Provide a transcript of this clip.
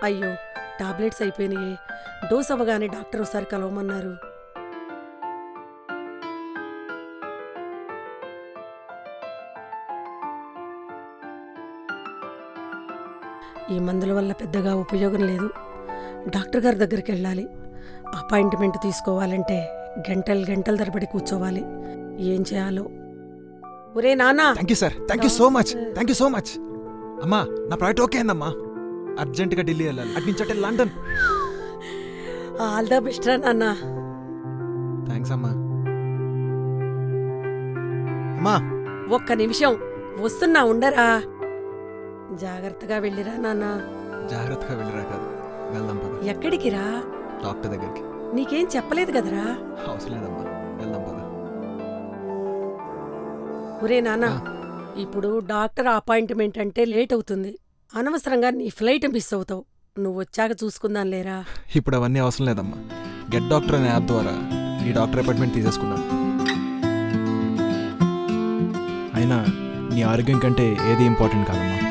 అయ్యో tablets అయిపోయినాయే. Dose అవ్వగానే doctor ఒకసారి కలవమన్నారు. ఈ మందుల వల్ల పెద్దగా ఉపయోగం లేదు. డాక్టర్ గారి దగ్గరికి వెళ్ళాలి. అపాయింట్మెంట్ తీసుకోవాలంటే గంటలు తరబడి కూర్చోవాలి. ఏం చేయాలో. ఒరే నాన్నా. Thank you sir, thank you so much. అమ్మా నా ప్రాజెక్ట్ ఓకే అయిందమ్మా. అర్జెంటుగా ఢిల్లీ వెళ్ళాలి, అటు నుంచి అంటే లండన్. ఆల్ ద బెస్ట్ రా నాన్న. థ్యాంక్స్ అమ్మా. అమ్మా ఒక్క నిమిషం వస్తున్నా, ఉండరా. జాగ్రత్తగా వెళ్ళిరా నాన్న. జాగ్రత్తగా వెళ్ళిరా కాదు, వెళ్దాం పద. ఎక్కడికి రా? డాక్టర్ దగ్గరికి. నీకేం చెప్పలేదు కదరా? అవసరం లేదమ్మా, వెళ్దాం పద. ఒరే నాన్న, ఇప్పుడు డాక్టర్ అపాయింట్మెంట్ అంటే లేట్ అవుతుంది. అనవసరంగా నీ ఫ్లైట్ మిస్ అవుతావు. నువ్వు వచ్చాక చూసుకుందాం లేరా. ఇప్పుడు అవన్నీ అవసరం లేదమ్మా. గెట్ డాక్టర్ అనే యాప్ ద్వారా ఈ డాక్టర్ అపాయింట్మెంట్ తీసేసుకున్నాను. అయినా నీ ఆరోగ్యం కంటే ఏది ఇంపార్టెంట్ కాదమ్మా.